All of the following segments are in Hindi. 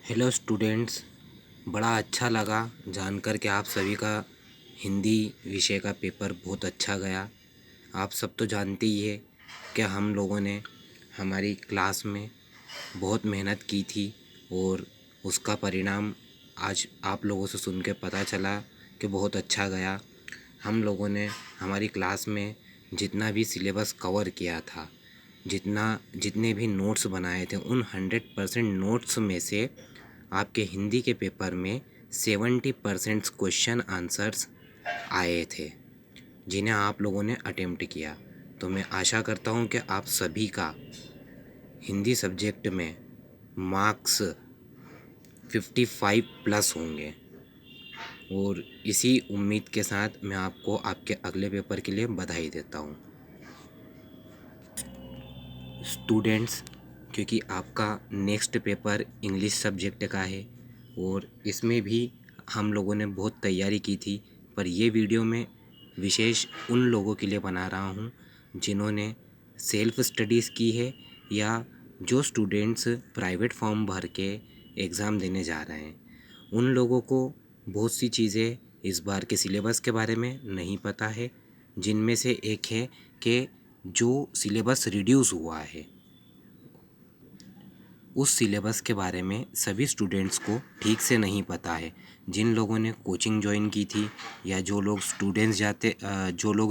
Hello students. बड़ा अच्छा लगा जानकर कि आप सभी का हिंदी विषय का पेपर बहुत अच्छा गया। आप सब तो जानते ही है कि हम लोगों ने हमारी क्लास में बहुत मेहनत की थी और उसका परिणाम आज आप लोगों से सुन के पता चला कि बहुत अच्छा गया। हम लोगों ने हमारी क्लास में जितना भी सिलेबस कवर किया था, जितने भी नोट्स बनाए थे, उन 100% नोट्स में से आपके हिंदी के पेपर में 70% क्वेश्चन आंसर्स आए थे जिन्हें आप लोगों ने अटेम्प्ट किया। तो मैं आशा करता हूँ कि आप सभी का हिंदी सब्जेक्ट में मार्क्स 55 प्लस होंगे और इसी उम्मीद के साथ मैं आपको आपके अगले पेपर के लिए बधाई देता हूँ स्टूडेंट्स, क्योंकि आपका नेक्स्ट पेपर इंग्लिश सब्जेक्ट का है और इसमें भी हम लोगों ने बहुत तैयारी की थी। पर ये वीडियो मैं विशेष उन लोगों के लिए बना रहा हूँ जिन्होंने सेल्फ स्टडीज़ की है या जो स्टूडेंट्स प्राइवेट फॉर्म भर के एग्ज़ाम देने जा रहे हैं। उन लोगों को बहुत सी चीज़ें इस बार के सिलेबस के बारे में नहीं पता है, जिनमें से एक है कि जो सिलेबस रिड्यूस हुआ है उस सिलेबस के बारे में सभी स्टूडेंट्स को ठीक से नहीं पता है। जिन लोगों ने कोचिंग ज्वाइन की थी या जो लोग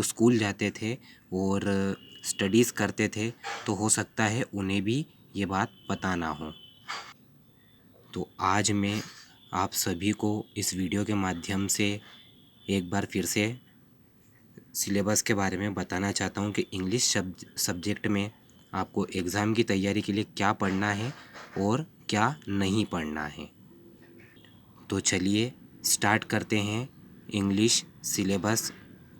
स्कूल जाते थे और स्टडीज़ करते थे, तो हो सकता है उन्हें भी ये बात पता ना हो। तो आज मैं आप सभी को इस वीडियो के माध्यम से एक बार फिर से सिलेबस के बारे में बताना चाहता हूँ कि इंग्लिश सब्जेक्ट में आपको एग्ज़ाम की तैयारी के लिए क्या पढ़ना है और क्या नहीं पढ़ना है। तो चलिए स्टार्ट करते हैं इंग्लिश सिलेबस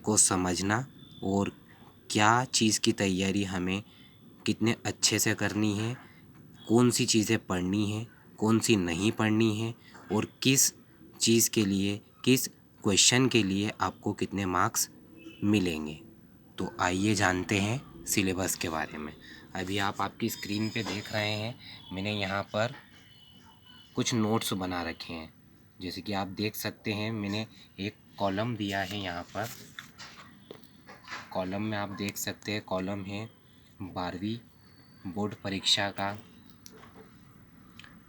को समझना और क्या चीज़ की तैयारी हमें कितने अच्छे से करनी है, कौन सी चीज़ें पढ़नी है, कौन सी नहीं पढ़नी है और किस चीज़ के लिए, किस क्वेश्चन के लिए आपको कितने मार्क्स मिलेंगे। तो आइए जानते हैं सिलेबस के बारे में। अभी आप आपकी स्क्रीन पे देख रहे हैं, मैंने यहाँ पर कुछ नोट्स बना रखे हैं। जैसे कि आप देख सकते हैं, मैंने एक कॉलम दिया है यहाँ पर। कॉलम में आप देख सकते हैं, कॉलम है 12वीं बोर्ड परीक्षा का,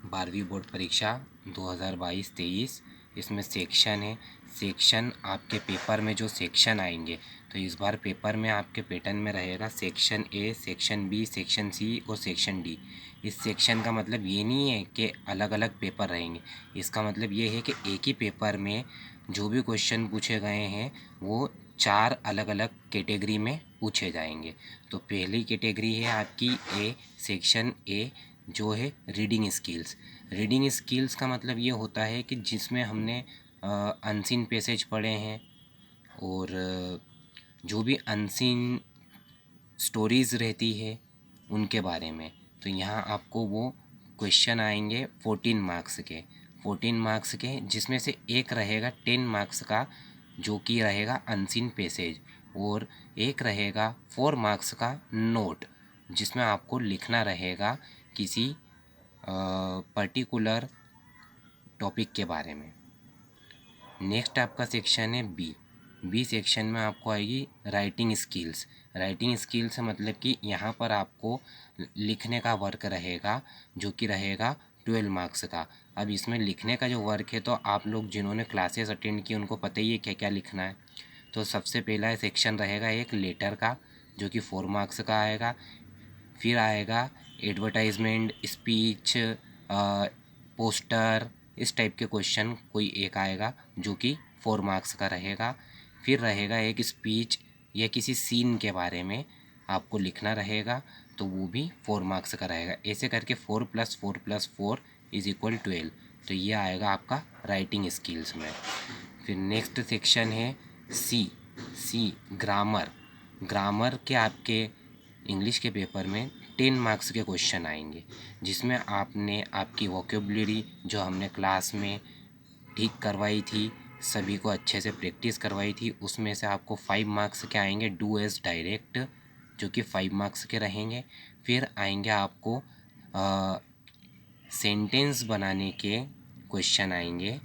12वीं बोर्ड परीक्षा 2022-23। इसमें सेक्शन है। सेक्शन आपके पेपर में जो सेक्शन आएंगे, तो इस बार पेपर में आपके पैटर्न में रहेगा section A, section B, section C और सेक्शन डी। इस सेक्शन का मतलब ये नहीं है कि अलग अलग पेपर रहेंगे। इसका मतलब ये है कि एक ही पेपर में जो भी क्वेश्चन पूछे गए हैं वो 4 अलग अलग कैटेगरी में पूछे जाएंगे। तो पहली कैटेगरी है आपकी ए, सेक्शन ए, जो है रीडिंग स्किल्स। रीडिंग स्किल्स का मतलब ये होता है कि जिसमें हमने अनसीन पैसेज पढ़े हैं और जो भी अनसीन स्टोरीज़ रहती है उनके बारे में। तो यहाँ आपको वो क्वेश्चन आएंगे 14 मार्क्स के, 14 मार्क्स के, जिसमें से एक रहेगा 10 मार्क्स का जो कि रहेगा अनसीन पैसेज, और एक रहेगा 4 मार्क्स का नोट जिसमें आपको लिखना रहेगा किसी पर्टिकुलर टॉपिक के बारे में। नेक्स्ट आपका सेक्शन है बी। बी सेक्शन में आपको आएगी राइटिंग स्किल्स। राइटिंग स्किल्स मतलब कि यहाँ पर आपको लिखने का वर्क रहेगा जो कि रहेगा 12 मार्क्स का। अब इसमें लिखने का जो वर्क है, तो आप लोग जिन्होंने क्लासेस अटेंड की उनको पता ही है क्या क्या लिखना है। तो सबसे पहला सेक्शन रहेगा एक लेटर का जो कि 4 मार्क्स का आएगा। फिर आएगा एडवर्टाइजमेंट, स्पीच, पोस्टर, इस टाइप के क्वेश्चन कोई एक आएगा जो कि 4 मार्क्स का रहेगा। फिर रहेगा एक स्पीच या किसी सीन के बारे में आपको लिखना रहेगा, तो वो भी 4 मार्क्स का रहेगा। ऐसे करके 4 + 4 + 4 = 12। तो ये आएगा आपका राइटिंग स्किल्स में। फिर नेक्स्ट सेक्शन है सी। सी ग्रामर। ग्रामर के आपके इंग्लिश के पेपर में 10 मार्क्स के क्वेश्चन आएंगे, जिसमें आपने आपकी वोकेबुलरी जो हमने क्लास में ठीक करवाई थी, सभी को अच्छे से प्रैक्टिस करवाई थी, उसमें से आपको 5 मार्क्स के आएंगे डू एज डायरेक्ट जो कि 5 मार्क्स के रहेंगे। फिर आएंगे आपको सेंटेंस बनाने के क्वेश्चन आएंगे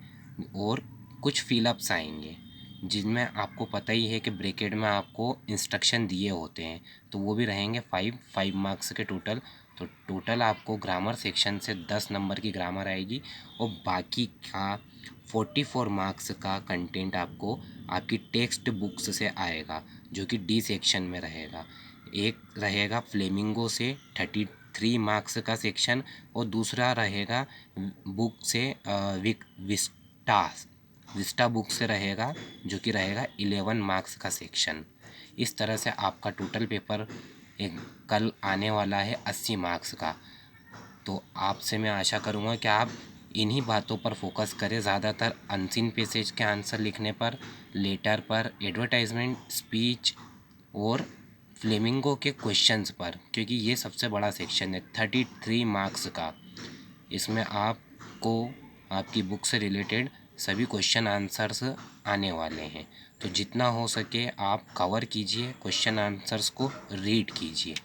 और कुछ फिलअप्स आएंगे, जिनमें आपको पता ही है कि ब्रैकेट में आपको इंस्ट्रक्शन दिए होते हैं, तो वो भी रहेंगे 5 मार्क्स के टोटल। तो टोटल आपको ग्रामर सेक्शन से 10 नंबर की ग्रामर आएगी और बाकी का 44 मार्क्स का कंटेंट आपको आपकी टेक्स्ट बुक्स से आएगा, जो कि डी सेक्शन में रहेगा। एक रहेगा फ्लेमिंगो से 33 मार्क्स का सेक्शन और दूसरा रहेगा बुक से विस्टा बुक से रहेगा, जो कि रहेगा 11 मार्क्स का सेक्शन। इस तरह से आपका टोटल पेपर एक कल आने वाला है 80 मार्क्स का। तो आपसे मैं आशा करूँगा कि आप इन्हीं बातों पर फोकस करें, ज़्यादातर अनसीन पैसेज के आंसर लिखने पर, लेटर पर, एडवर्टाइजमेंट, स्पीच और फ्लेमिंगो के क्वेश्चंस पर, क्योंकि ये सबसे बड़ा सेक्शन है 33 मार्क्स का। इसमें आपको आपकी बुक से रिलेटेड सभी क्वेश्चन आंसर्स आने वाले हैं, तो जितना हो सके आप कवर कीजिए, क्वेश्चन आंसर्स को रीड कीजिए।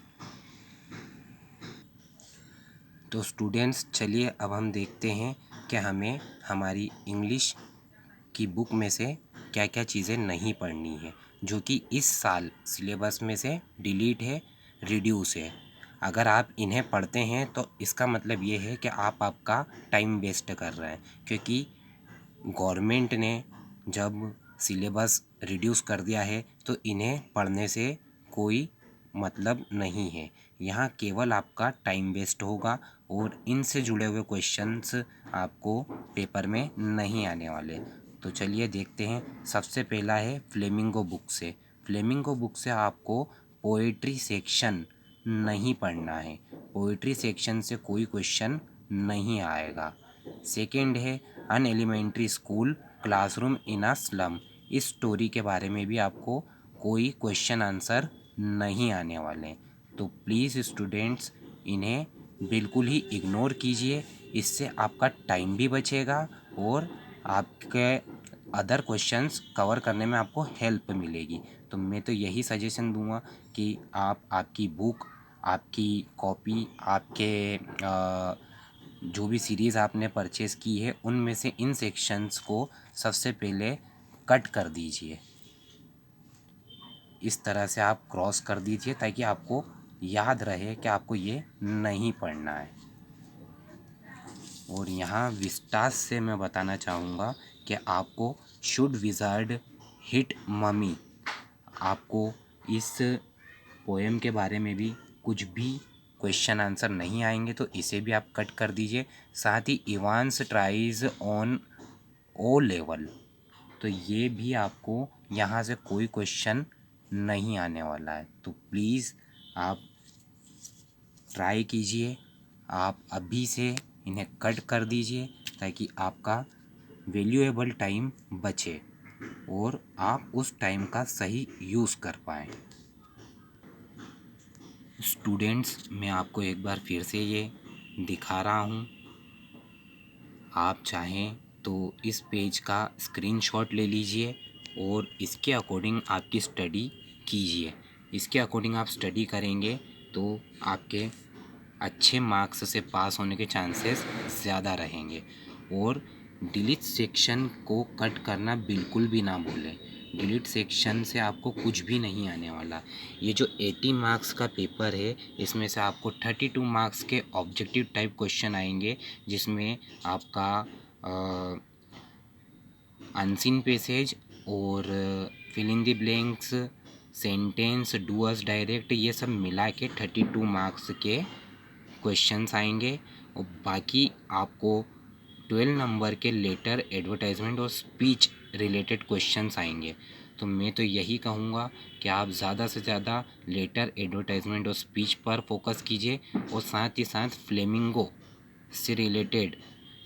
तो स्टूडेंट्स, चलिए अब हम देखते हैं कि हमें हमारी इंग्लिश की बुक में से क्या क्या चीज़ें नहीं पढ़नी है, जो कि इस साल सिलेबस में से डिलीट है, रिड्यूस है। अगर आप इन्हें पढ़ते हैं तो इसका मतलब ये है कि आप आपका टाइम वेस्ट कर रहे हैं, क्योंकि गवर्नमेंट ने जब सिलेबस रिड्यूस कर दिया है तो इन्हें पढ़ने से कोई मतलब नहीं है। यहाँ केवल आपका टाइम वेस्ट होगा और इनसे जुड़े हुए क्वेश्चंस आपको पेपर में नहीं आने वाले। तो चलिए देखते हैं। सबसे पहला है फ्लेमिंगो बुक से। फ्लेमिंगो बुक से आपको पोएट्री सेक्शन नहीं पढ़ना है, पोएट्री सेक्शन से कोई क्वेश्चन नहीं आएगा। सेकेंड है an elementary school classroom in a slum. इस स्टोरी के बारे में भी आपको कोई क्वेश्चन आंसर नहीं आने वाले। तो प्लीज़ स्टूडेंट्स, इन्हें बिल्कुल ही इग्नोर कीजिए, इससे आपका टाइम भी बचेगा और आपके अदर क्वेश्चंस कवर करने में आपको हेल्प मिलेगी। तो मैं तो यही सजेशन दूंगा कि आप आपकी बुक, आपकी कॉपी, आपके जो भी सीरीज़ आपने परचेज़ की है उनमें से इन सेक्शंस को सबसे पहले कट कर दीजिए। इस तरह से आप क्रॉस कर दीजिए ताकि आपको याद रहे कि आपको ये नहीं पढ़ना है। और यहाँ विस्टास से मैं बताना चाहूँगा कि आपको शुड विज़ार्ड हिट ममी, आपको इस पोएम के बारे में भी कुछ भी क्वेश्चन आंसर नहीं आएंगे, तो इसे भी आप कट कर दीजिए। साथ ही Evans tries on O level, तो ये भी आपको यहाँ से कोई क्वेश्चन नहीं आने वाला है। तो प्लीज़ आप ट्राई कीजिए, आप अभी से इन्हें कट कर दीजिए ताकि आपका वैल्यूएबल टाइम बचे और आप उस टाइम का सही यूज़ कर पाएँ। स्टूडेंट्स, मैं आपको एक बार फिर से ये दिखा रहा हूँ। आप चाहें तो इस पेज का स्क्रीनशॉट ले लीजिए और इसके अकॉर्डिंग आपकी स्टडी कीजिए। इसके अकॉर्डिंग आप स्टडी करेंगे तो आपके अच्छे मार्क्स से पास होने के चांसेस ज़्यादा रहेंगे। और डिलीट सेक्शन को कट करना बिल्कुल भी ना भूलें। डिलीट सेक्शन से आपको कुछ भी नहीं आने वाला। ये जो 80 मार्क्स का पेपर है, इसमें से आपको 32 मार्क्स के ऑब्जेक्टिव टाइप क्वेश्चन आएंगे, जिसमें आपका अनसीन पैसेज और fill in the blanks, sentence, do as directed, ये सब मिला के 32 मार्क्स के क्वेश्चंस आएंगे। और बाकी आपको 12 नंबर के लेटर, एडवर्टाइजमेंट और स्पीच रिलेटेड क्वेश्चंस आएंगे। तो मैं तो यही कहूँगा कि आप ज़्यादा से ज़्यादा लेटर, एडवर्टाइजमेंट और स्पीच पर फोकस कीजिए और साथ ही साथ फ्लेमिंगो से रिलेटेड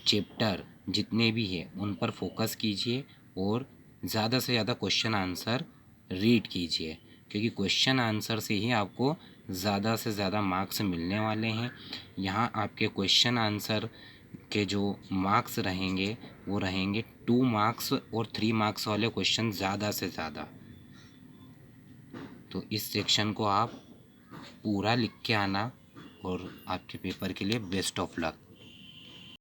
चैप्टर जितने भी हैं उन पर फोकस कीजिए और ज़्यादा से ज़्यादा क्वेश्चन आंसर रीड कीजिए, क्योंकि क्वेश्चन आंसर से ही आपको ज़्यादा से ज़्यादा मार्क्स मिलने वाले हैं। यहाँ आपके क्वेश्चन आंसर के जो मार्क्स रहेंगे वो रहेंगे 2 मार्क्स और 3 मार्क्स वाले क्वेश्चन ज़्यादा से ज़्यादा। तो इस सेक्शन को आप पूरा लिख के आना और आपके पेपर के लिए बेस्ट ऑफ लक।